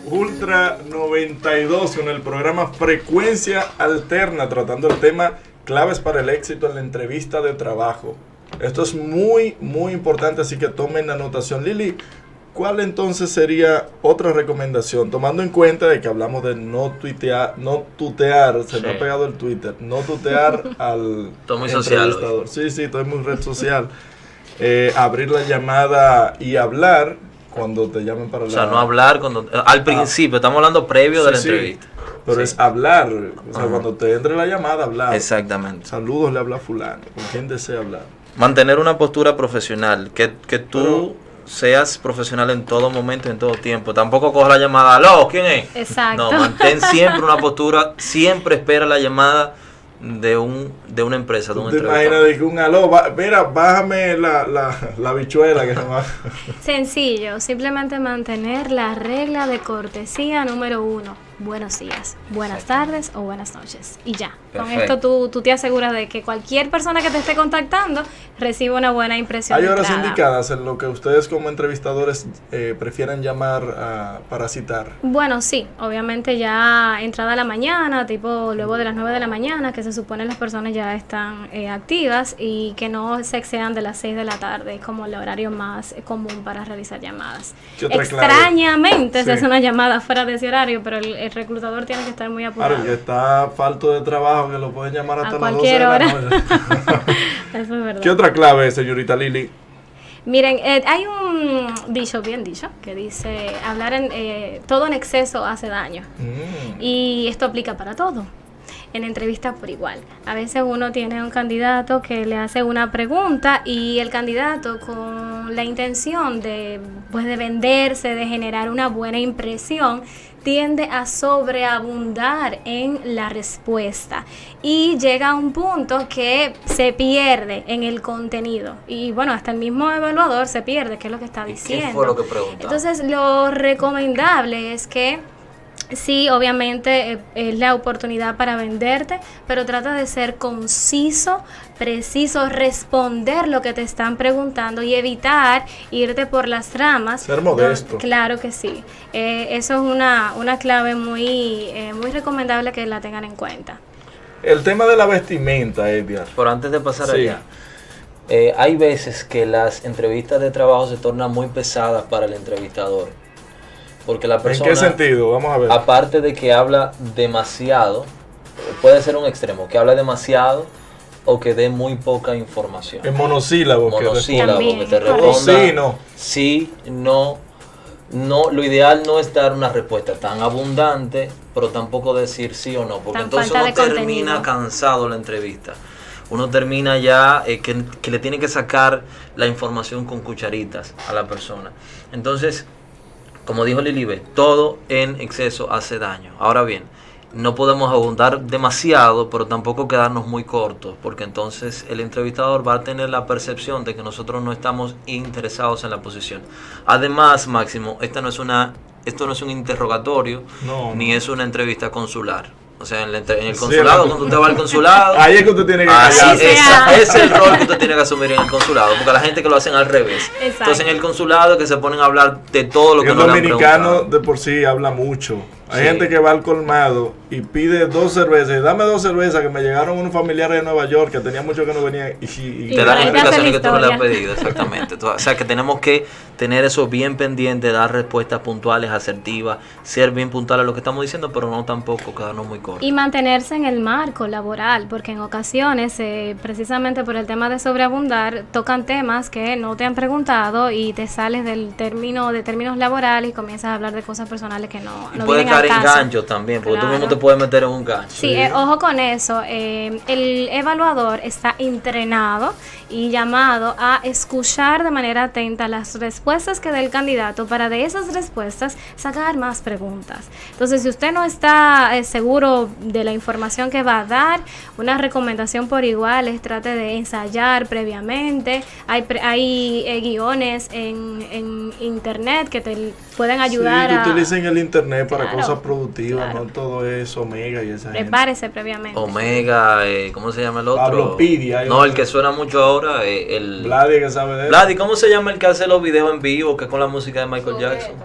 Ultra 92 con el programa Frecuencia Alterna, tratando el tema claves para el éxito en la entrevista de trabajo. Esto es muy, muy importante, así que tomen anotación. Lili, ¿cuál entonces sería otra recomendación? Tomando en cuenta de que hablamos de no tutear, se me ha pegado el Twitter, no tutear al entrevistador. Sí, estoy muy red social. Abrir la llamada y hablar cuando te llamen para hablar. O sea, no hablar cuando al principio, estamos hablando previo de la entrevista. Pero es hablar, o sea, cuando te entre la llamada, hablar. Exactamente. Saludos, le habla fulano, con quien desea hablar. Mantener una postura profesional, que tú seas profesional en todo momento, en todo tiempo. Tampoco coja la llamada, ¿aló? ¿Quién es? Exacto. No, mantén siempre una postura, siempre espera la llamada de una empresa, de un entrevistador. ¿Te imaginas de que un aló? Mira, bájame la bichuela que se va. Sencillo, simplemente mantener la regla de cortesía número 1. Buenos días, buenas tardes o buenas noches. Y ya. Perfecto. Con esto tú te aseguras de que cualquier persona que te esté contactando reciba una buena impresión. ¿Hay horas indicadas en lo que ustedes como entrevistadores prefieren llamar para citar? Bueno, sí. Obviamente ya entrada la mañana, tipo luego de las 9 de la mañana, que se supone las personas ya están activas y que no se excedan de las 6 de la tarde, como el horario más común para realizar llamadas. Extrañamente se hace una llamada fuera de ese horario, pero el reclutador tiene que estar muy apurado. Claro, que está falto de trabajo, que lo pueden llamar hasta las 12 de la noche. Eso es verdad. ¿Qué otra clave, señorita Lili? Miren, hay un dicho, bien dicho, que dice, todo en exceso hace daño. Y esto aplica para todo. En entrevistas por igual. A veces uno tiene un candidato que le hace una pregunta y el candidato con la intención de venderse, de generar una buena impresión, tiende a sobreabundar en la respuesta y llega a un punto que se pierde en el contenido y bueno, hasta el mismo evaluador se pierde qué es lo que está diciendo. ¿Qué fue lo que preguntó? Entonces lo recomendable es que sí, obviamente es la oportunidad para venderte, pero trata de ser conciso, preciso, responder lo que te están preguntando y evitar irte por las ramas. Ser modesto. Claro que sí. Eso es una clave muy recomendable que la tengan en cuenta. El tema de la vestimenta, Edgar. Pero antes de pasar allá, hay veces que las entrevistas de trabajo se tornan muy pesadas para el entrevistador. Porque la persona, ¿en qué sentido? Vamos a ver. Aparte de que habla demasiado, puede ser un extremo, que habla demasiado o que dé muy poca información. En monosílabo. Que te responda sí, no. Lo ideal no es dar una respuesta tan abundante, pero tampoco decir sí o no, porque entonces uno termina cansado la entrevista. Uno termina ya que le tiene que sacar la información con cucharitas a la persona. Entonces, como dijo Lilibe, todo en exceso hace daño. Ahora bien, no podemos abundar demasiado, pero tampoco quedarnos muy cortos, porque entonces el entrevistador va a tener la percepción de que nosotros no estamos interesados en la posición. Además, Máximo, esto no es un interrogatorio, ni es una entrevista consular. O sea, en el consulado, cuando usted va al consulado, ahí es que usted tiene que ese es el rol que usted tiene que asumir en el consulado, porque la gente que lo hacen al revés. Exacto. Entonces en el consulado que se ponen a hablar de todo lo que no le han preguntado. El dominicano de por sí habla mucho. Hay gente que va al colmado y pide 2 cervezas. Dame 2 cervezas que me llegaron unos familiares de Nueva York que tenía mucho que no venían. Y te dan explicaciones que tú no le has pedido, exactamente. O sea, que tenemos que tener eso bien pendiente, dar respuestas puntuales, asertivas, ser bien puntual a lo que estamos diciendo, pero no tampoco quedarnos muy cortos. Y mantenerse en el marco laboral, porque en ocasiones, precisamente por el tema de sobreabundar, tocan temas que no te han preguntado y te sales de términos laborales y comienzas a hablar de cosas personales que no vienen al caso. Gancho también, porque tú mismo te puedes meter en un gancho. Sí, ojo con eso. El evaluador está entrenado y llamado a escuchar de manera atenta las respuestas que dé el candidato para de esas respuestas sacar más preguntas. Entonces, si usted no está seguro de la información que va a dar, una recomendación por igual es trate de ensayar previamente. Hay guiones en internet que pueden ayudar a... utilicen el internet para cosas productivas, no todo eso, Omega y esa Prepárese previamente. Omega, ¿cómo se llama el otro? Pablopedia. No, el que suena mucho ahora, el... Vladi, que sabe de eso. Vladi, ¿cómo se llama el que hace los videos en vivo, que es con la música de Michael Jackson?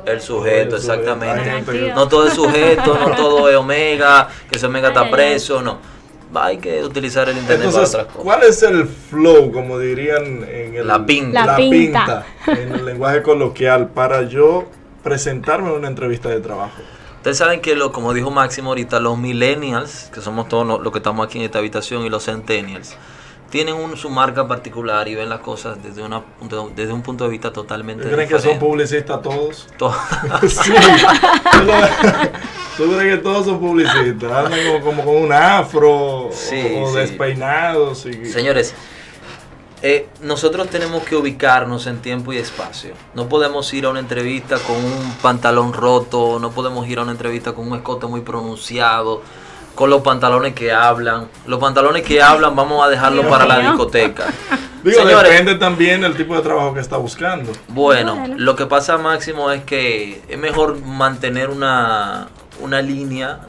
El sujeto, exactamente. No todo es sujeto, no todo es Omega, que ese Omega está preso, no. Hay que utilizar el internet. Entonces, para otras cosas. ¿Cuál es el flow, como dirían en el... La pinta, en el lenguaje coloquial, para yo presentarme en una entrevista de trabajo? Ustedes saben que, como dijo Máximo ahorita, los millennials, que somos todos los que estamos aquí en esta habitación, y los centennials, tienen su marca particular y ven las cosas desde un punto de vista totalmente diferente. ¿Creen que son publicistas todos? Sí. ¿Tú crees que todos son publicistas? Andan como con un afro o despeinados. Señores, nosotros tenemos que ubicarnos en tiempo y espacio. No podemos ir a una entrevista con un pantalón roto, no podemos ir a una entrevista con un escote muy pronunciado, con los pantalones que hablan. Los pantalones que hablan vamos a dejarlos para la discoteca. Señores, depende también del tipo de trabajo que está buscando. Bueno, lo que pasa, Máximo, es que es mejor mantener una línea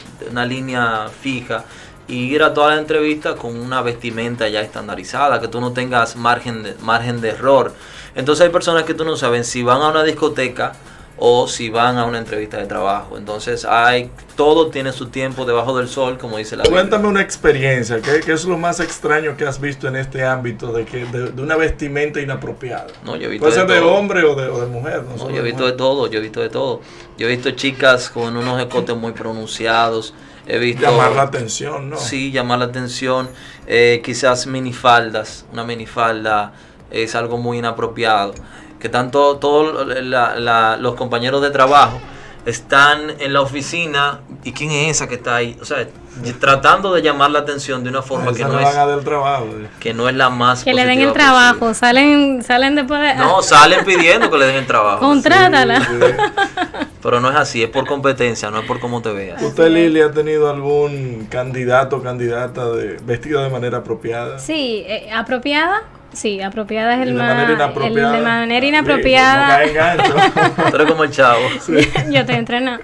fija y ir a toda la entrevista con una vestimenta ya estandarizada, que tú no tengas margen de error. Entonces hay personas que tú no sabes si van a una discoteca o si van a una entrevista de trabajo. Entonces todo tiene su tiempo debajo del sol, como dice la Biblia. Cuéntame una experiencia, ¿qué es lo más extraño que has visto en este ámbito de una vestimenta inapropiada? No, yo he visto puede ser de hombre o de mujer. No, yo he visto de todo, yo he visto chicas con unos escotes muy pronunciados. He visto llamar la atención, ¿no? Sí, llamar la atención. Quizás minifaldas. Una minifalda es algo muy inapropiado. Que tanto todos los compañeros de trabajo están en la oficina. ¿Y quién es esa que está ahí? O sea, tratando de llamar la atención de una forma que no es del trabajo, que no es la más que le den el trabajo posible. salen después de... No, salen pidiendo que le den el trabajo. Contrátala. Sí. Pero no es así, es por competencia, no es por cómo te veas. ¿Usted, Lili, ha tenido algún candidato o candidata vestido de manera apropiada? Sí, apropiada. Sí, apropiada es el más... De manera inapropiada. Tú eres como el chavo. Sí. Yo te entreno.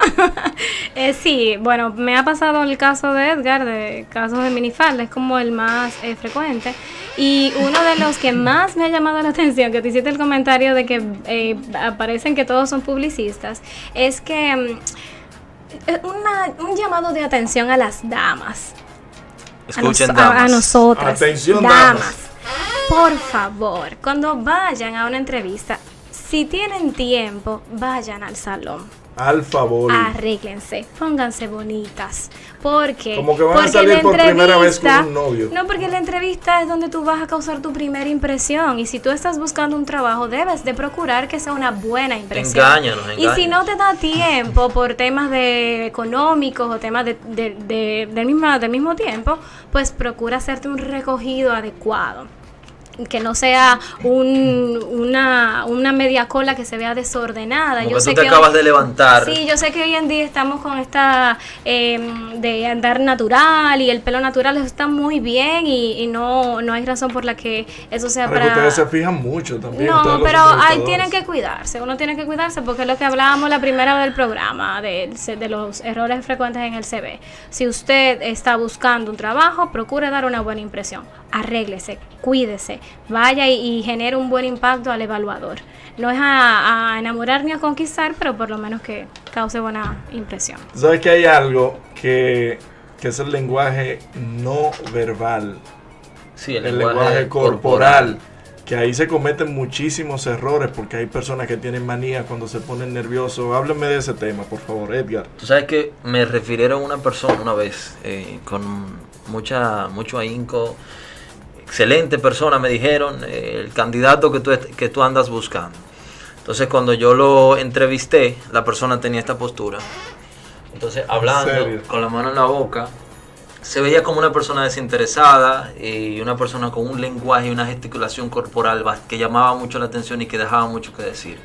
Sí, bueno, me ha pasado el caso de Edgar, de casos de minifalda, es como el más frecuente. Y uno de los que más me ha llamado la atención, que te hiciste el comentario de que aparecen que todos son publicistas, es que un llamado de atención a las damas. Escuchen, damas. A nosotras. Atención, damas. Por favor, cuando vayan a una entrevista, si tienen tiempo, vayan al salón. Al favor. Arréglense, pónganse bonitas. Porque, como que van a salir por primera vez con un novio. No, porque la entrevista es donde tú vas a causar tu primera impresión. Y si tú estás buscando un trabajo, debes de procurar que sea una buena impresión. Engáñanos. Y si no te da tiempo por temas económicos o temas del mismo tiempo, pues procura hacerte un recogido adecuado. Que no sea una media cola que se vea desordenada. Yo sé que acabas de levantar. Sí, yo sé que hoy en día estamos con esta de andar natural y el pelo natural está muy bien y no hay razón por la que eso sea para... Ustedes se fijan mucho también. No, pero ahí tienen que cuidarse. Uno tiene que cuidarse porque es lo que hablábamos la primera del programa de los errores frecuentes en el CV. Si usted está buscando un trabajo, procure dar una buena impresión. Arréglese, cuídese, vaya y genere un buen impacto al evaluador. No es a enamorar ni a conquistar, pero por lo menos que cause buena impresión. ¿Sabes que hay algo que es el lenguaje no verbal? Sí, el lenguaje corporal. Que ahí se cometen muchísimos errores porque hay personas que tienen manía cuando se ponen nerviosos. Háblame de ese tema, por favor, Edgar. Tú sabes que me refirieron a una persona una vez con mucho ahínco. Excelente persona, me dijeron, el candidato que tú andas buscando. Entonces, cuando yo lo entrevisté, la persona tenía esta postura. Entonces, hablando con la mano en la boca, se veía como una persona desinteresada y una persona con un lenguaje y una gesticulación corporal que llamaba mucho la atención y que dejaba mucho que decir.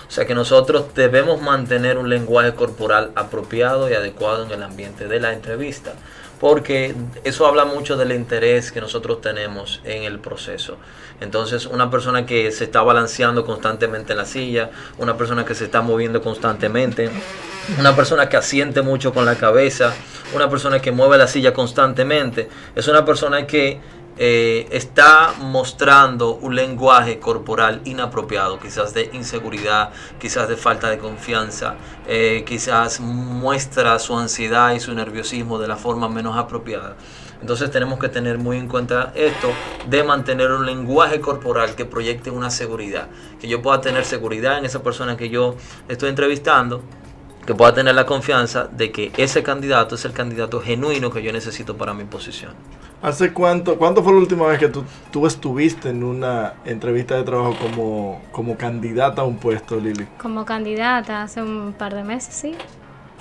O sea que nosotros debemos mantener un lenguaje corporal apropiado y adecuado en el ambiente de la entrevista. porque eso habla mucho del interés que nosotros tenemos en el proceso. Entonces, una persona que se está balanceando constantemente en la silla, una persona que se está moviendo constantemente, una persona que asiente mucho con la cabeza, una persona que mueve la silla constantemente, es una persona que está mostrando un lenguaje corporal inapropiado, quizás de inseguridad, quizás de falta de confianza, quizás muestra su ansiedad y su nerviosismo de la forma menos apropiada. Entonces tenemos que tener muy en cuenta esto de mantener un lenguaje corporal que proyecte una seguridad, que yo pueda tener seguridad en esa persona que yo estoy entrevistando, que pueda tener la confianza de que ese candidato es el candidato genuino que yo necesito para mi posición. ¿Hace cuánto fue la última vez que tú estuviste en una entrevista de trabajo como candidata a un puesto, Lili? Como candidata, hace un par de meses, sí.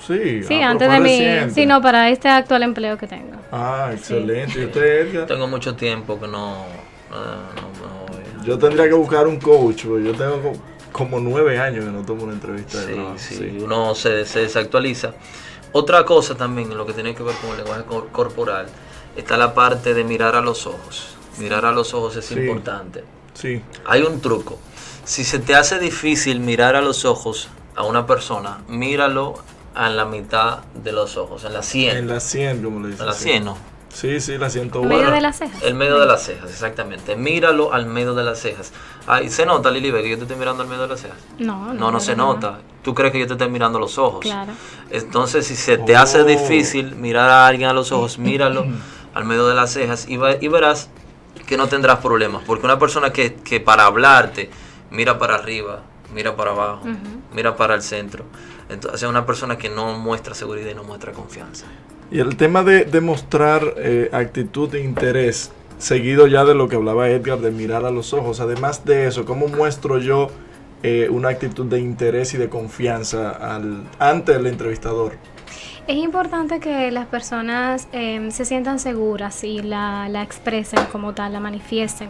Sí, antes de mi... Sí, no, para este actual empleo que tengo. Ah, excelente. ¿Y usted, Edgar? Tengo mucho tiempo que no Yo tendría que buscar un coach, porque yo tengo como 9 años que no tomo una entrevista de trabajo. Sí, uno se desactualiza. Otra cosa también en lo que tiene que ver con el lenguaje corporal está la parte de mirar a los ojos. Mirar a los ojos es importante. Sí. Hay un truco. Si se te hace difícil mirar a los ojos a una persona, míralo a la mitad de los ojos, en la sien. En la sien, como le dicen. En la sien, ¿no? Sí, la siento. ¿En medio de las cejas? El medio de las cejas, exactamente. Míralo al medio de las cejas. Ay, ¿se nota, Lili, que yo te estoy mirando al medio de las cejas? No se nota. Tú crees que yo te estoy mirando a los ojos. Claro. Entonces, si se te hace difícil mirar a alguien a los ojos, míralo al medio de las cejas y verás que no tendrás problemas. Porque una persona que para hablarte mira para arriba, mira para abajo, mira para el centro, entonces es una persona que no muestra seguridad y no muestra confianza. Y el tema de mostrar actitud de interés, seguido ya de lo que hablaba Edgar, de mirar a los ojos. Además de eso, ¿cómo muestro yo una actitud de interés y de confianza ante el entrevistador? Es importante que las personas se sientan seguras y la expresen como tal, la manifiesten,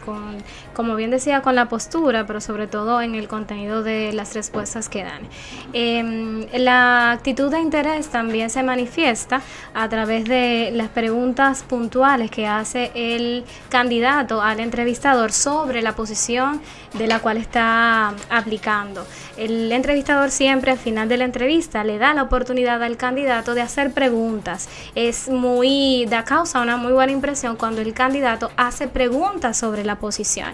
como bien decía, con la postura, pero sobre todo en el contenido de las respuestas que dan. La actitud de interés también se manifiesta a través de las preguntas puntuales que hace el candidato al entrevistador sobre la posición de la cual está aplicando. El entrevistador siempre al final de la entrevista le da la oportunidad al candidato de hacer preguntas. Da causa una muy buena impresión cuando el candidato hace preguntas sobre la posición.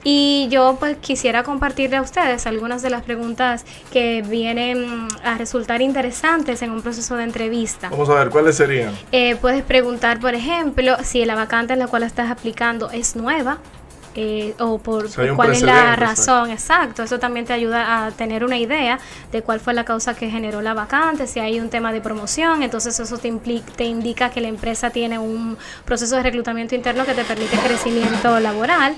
Y yo pues quisiera compartirle a ustedes algunas de las preguntas que vienen a resultar interesantes en un proceso de entrevista. Vamos a ver, ¿cuáles serían? Puedes preguntar, por ejemplo, si la vacante en la cual estás aplicando es nueva. O por cuál es la razón, exacto. Eso también te ayuda a tener una idea de cuál fue la causa que generó la vacante. Si hay un tema de promoción, entonces eso te indica que la empresa tiene un proceso de reclutamiento interno que te permite crecimiento laboral.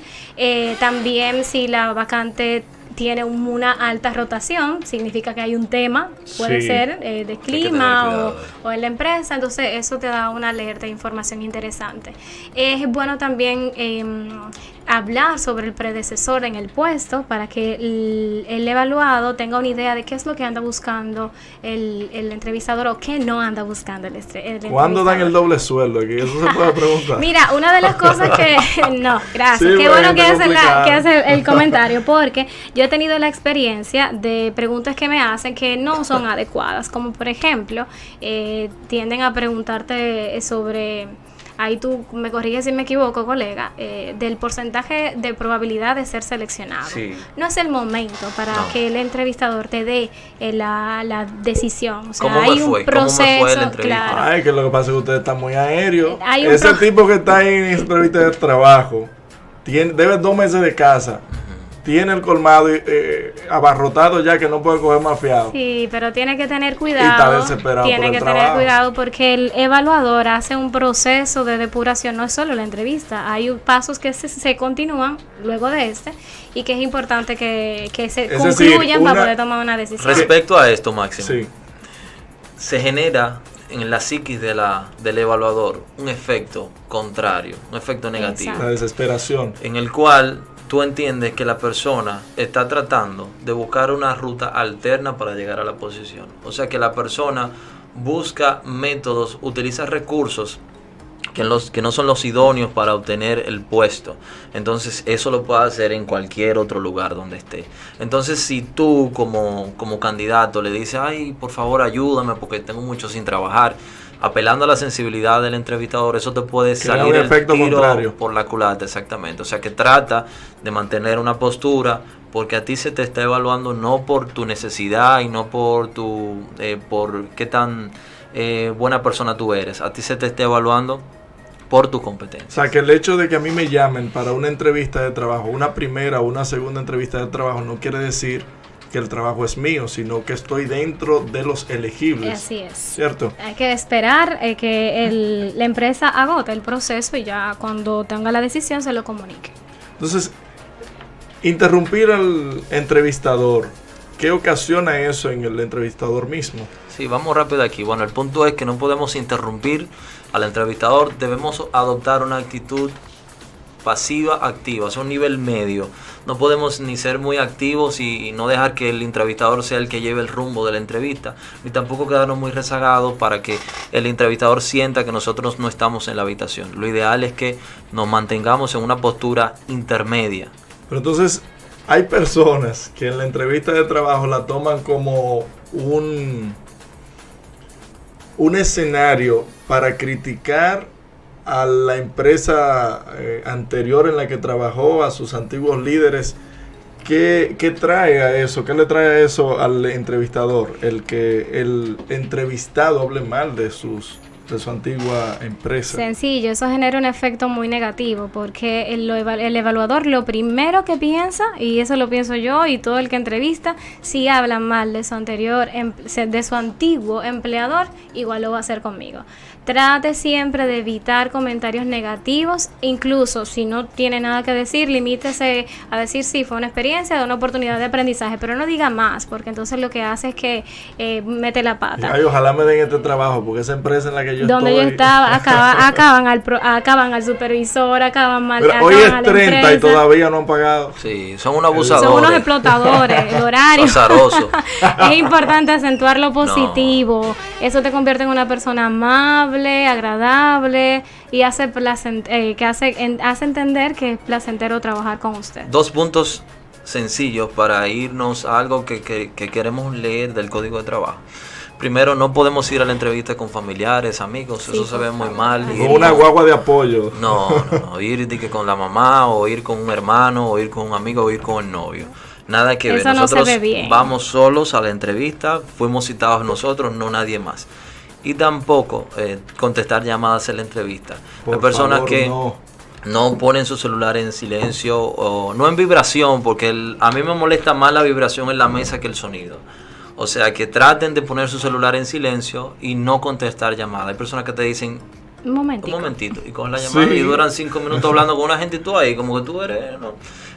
También si la vacante tiene una alta rotación, significa que hay un tema, puede ser de clima o en la empresa, entonces eso te da una alerta de información interesante. Es bueno también hablar sobre el predecesor en el puesto para que el evaluado tenga una idea de qué es lo que anda buscando el entrevistador o qué no anda buscando el entrevistador. ¿Cuándo dan el doble sueldo? Aquí eso se puede preguntar. Mira, una de las cosas que... No, gracias. Sí, qué bueno que hace el comentario, porque yo he tenido la experiencia de preguntas que me hacen que no son adecuadas, como por ejemplo, tienden a preguntarte sobre... Ahí tú me corriges si me equivoco, colega, del porcentaje de probabilidad de ser seleccionado. Sí. No es el momento para que el entrevistador te dé la decisión. O sea, ¿Cómo hay me fue? un proceso, ¿Cómo me fue la entrevista? Claro. Ay, que lo que pasa es que usted está muy aéreo. Ese tipo que está ahí en entrevista de trabajo debe 2 meses de casa. Tiene el colmado abarrotado ya que no puede coger más fiado. Sí, pero tiene que tener cuidado. Y está desesperado tiene por que el tener trabajo. cuidado porque el evaluador hace un proceso de depuración, no es solo la entrevista. Hay pasos que se continúan luego de y que es importante que se concluyan para poder tomar una decisión. Respecto a esto, Máximo, Sí. se genera en la psiquis del evaluador un efecto contrario, un efecto negativo. Exacto. La desesperación. En el cual tú entiendes que la persona está tratando de buscar una ruta alterna para llegar a la posición. O sea que la persona busca métodos, utiliza recursos que no son los idóneos para obtener el puesto. Entonces eso lo puede hacer en cualquier otro lugar donde esté. Entonces si tú como candidato le dices, ay, por favor ayúdame porque tengo mucho sin trabajar, apelando a la sensibilidad del entrevistador, eso te puede salir el tiro contrario por la culata, exactamente. O sea que trata de mantener una postura, porque a ti se te está evaluando no por tu necesidad y no por por qué tan buena persona tú eres. A ti se te está evaluando por tu competencia. O sea, que el hecho de que a mí me llamen para una entrevista de trabajo, una primera o una segunda entrevista de trabajo, no quiere decir que el trabajo es mío, sino que estoy dentro de los elegibles. Así es. ¿Cierto? Hay que esperar que la empresa agote el proceso y ya cuando tenga la decisión se lo comunique. Entonces, interrumpir al entrevistador, ¿qué ocasiona eso en el entrevistador mismo? Sí, vamos rápido aquí. Bueno, el punto es que no podemos interrumpir al entrevistador, debemos adoptar una actitud pasiva, activa, o sea, un nivel medio. No podemos ni ser muy activos y no dejar que el entrevistador sea el que lleve el rumbo de la entrevista, ni tampoco quedarnos muy rezagados para que el entrevistador sienta que nosotros no estamos en la habitación. Lo ideal es que nos mantengamos en una postura intermedia. Pero entonces, hay personas que en la entrevista de trabajo la toman como un escenario para criticar a la empresa anterior en la que trabajó, a sus antiguos líderes. ¿Qué trae a eso? ¿Qué le trae a eso al entrevistador? El que el entrevistado hable mal de su antigua empresa. Sencillo, eso genera un efecto muy negativo porque el evaluador lo primero que piensa, y eso lo pienso yo y todo el que entrevista, si hablan mal de su de su antiguo empleador, igual lo va a hacer conmigo. Trate siempre de evitar comentarios negativos, incluso si no tiene nada que decir, limítese a decir sí, fue una experiencia, una oportunidad de aprendizaje, pero no diga más, porque entonces lo que hace es que mete la pata. Ay, ojalá me den este trabajo, porque esa empresa en la que yo donde estoy... yo estaba, acaban al supervisor, acaban mal. Pero hoy es 30 y todavía no han pagado. Sí, son unos abusadores. Son unos explotadores, el horario. Azaroso. Es importante acentuar lo positivo. No. Eso te convierte en una persona amable, agradable y hace entender que es placentero trabajar con usted. 2 puntos sencillos para irnos a algo que queremos leer del Código de Trabajo. Primero, no podemos ir a la entrevista con familiares, amigos, sí, eso se ve muy mal. Con una guagua de apoyo. No, ir con la mamá, o ir con un hermano, o ir con un amigo, o ir con el novio. Nada que ver. Eso nosotros no se ve bien. Vamos solos a la entrevista, fuimos citados nosotros, no nadie más. Y tampoco contestar llamadas en la entrevista. Hay personas que no ponen su celular en silencio o no en vibración, porque a mí me molesta más la vibración en la mesa que el sonido. O sea, que traten de poner su celular en silencio y no contestar llamadas. Hay personas que te dicen, un momentito, y con la llamada y duran 5 minutos hablando con una gente y tú ahí, como que tú eres... ¿no?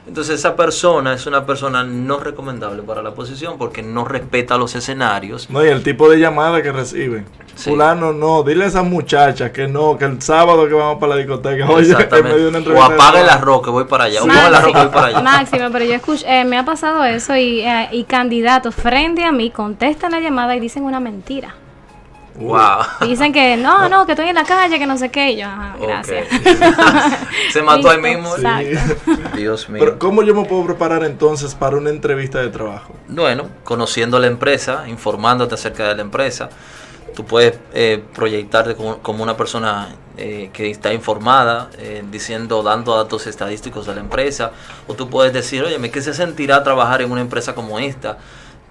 Entonces esa persona es una persona no recomendable para la posición porque no respeta los escenarios. No, y el tipo de llamada que reciben. Sí. Fulano, no, dile a esas muchachas que no, que el sábado que vamos para la discoteca, oye, en medio de una entrevista. O apague el arroz que voy para allá, o ponga el arroz que voy para allá. Máximo, pero yo me ha pasado eso y candidatos frente a mí contestan la llamada y dicen una mentira. Wow. Dicen que no, que estoy en la calle, que no sé qué, y yo, gracias. Okay. Se mató ahí mismo. Sí. Dios mío. Pero ¿cómo yo me puedo preparar entonces para una entrevista de trabajo? Bueno, conociendo la empresa, informándote acerca de la empresa, tú puedes proyectarte como una persona que está informada, dando datos estadísticos de la empresa, o tú puedes decir, oye, ¿qué se sentirá trabajar en una empresa como esta?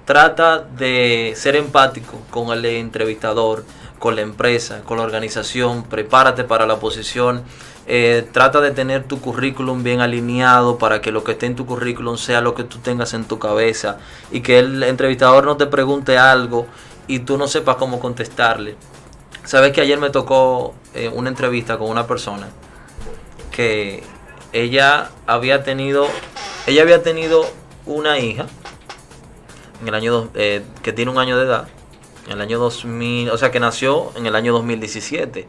Trata de ser empático con el entrevistador, con la empresa, con la organización, prepárate para la posición, trata de tener tu currículum bien alineado para que lo que esté en tu currículum sea lo que tú tengas en tu cabeza y que el entrevistador no te pregunte algo y tú no sepas cómo contestarle. Sabes que ayer me tocó una entrevista con una persona que ella había tenido una hija en el año que tiene 1 año de edad, en el año 2000, o sea que nació en el año 2017,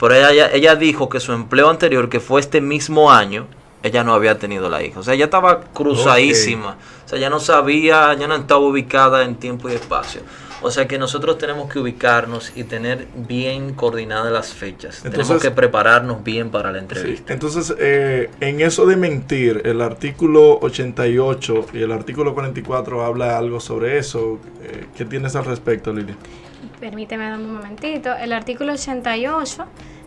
pero ella dijo que su empleo anterior, que fue este mismo año, ella no había tenido la hija, o sea ella estaba cruzadísima, o sea ella no sabía, ella no estaba ubicada en tiempo y espacio, O sea que nosotros tenemos que ubicarnos y tener bien coordinadas las fechas. Entonces, tenemos que prepararnos bien para la entrevista. Sí. Entonces, en eso de mentir, el artículo 88 y el artículo 44 habla algo sobre eso. ¿Qué tienes al respecto, Lili? Permíteme darme un momentito. El artículo 88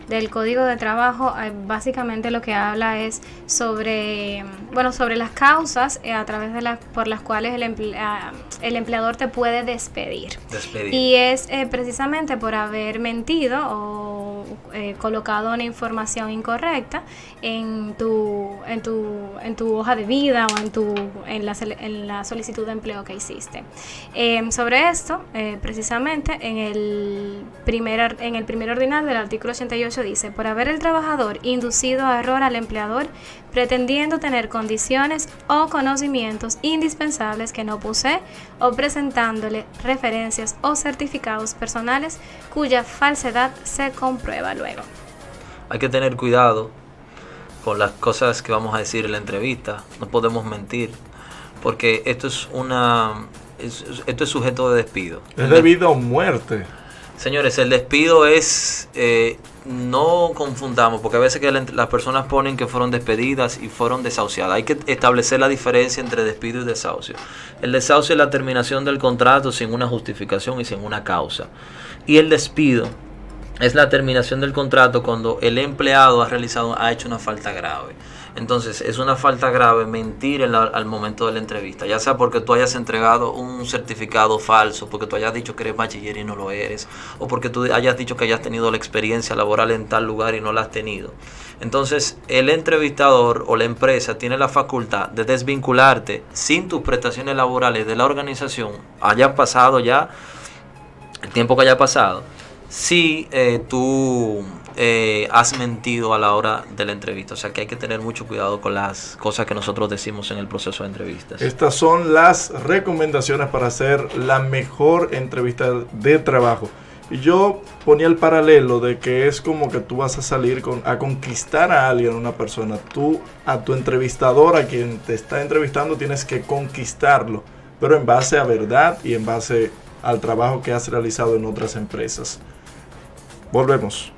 del Código de Trabajo básicamente lo que habla es sobre las causas a través de por las cuales el empleador te puede despedir. Y es precisamente por haber mentido o colocado una información incorrecta en tu hoja de vida o en la solicitud de empleo que hiciste. Sobre esto, precisamente en el primer ordinal del artículo 88 dice: por haber el trabajador inducido a error al empleador pretendiendo tener condiciones o conocimientos indispensables que no posee, o presentándole referencias o certificados personales cuya falsedad se comprueba luego. Hay que tener cuidado con las cosas que vamos a decir en la entrevista. No podemos mentir, porque esto es sujeto de despido. Es de vida o muerte. Señores, el despido es, no confundamos, porque a veces que las personas ponen que fueron despedidas y fueron desahuciadas. Hay que establecer la diferencia entre despido y desahucio. El desahucio es la terminación del contrato sin una justificación y sin una causa. Y el despido es la terminación del contrato cuando el empleado ha hecho una falta grave. Entonces, es una falta grave mentir al momento de la entrevista, ya sea porque tú hayas entregado un certificado falso, porque tú hayas dicho que eres bachiller y no lo eres, o porque tú hayas dicho que hayas tenido la experiencia laboral en tal lugar y no la has tenido. Entonces, el entrevistador o la empresa tiene la facultad de desvincularte sin tus prestaciones laborales de la organización, haya pasado ya el tiempo que haya pasado, si tú has mentido a la hora de la entrevista. O sea que hay que tener mucho cuidado con las cosas que nosotros decimos en el proceso de entrevistas. Estas son las recomendaciones para hacer la mejor entrevista de trabajo. Y yo ponía el paralelo de que es como que tú vas a salir a conquistar a alguien, una persona. Tú, a tu entrevistador, a quien te está entrevistando, tienes que conquistarlo, pero en base a verdad y en base al trabajo que has realizado en otras empresas. Volvemos.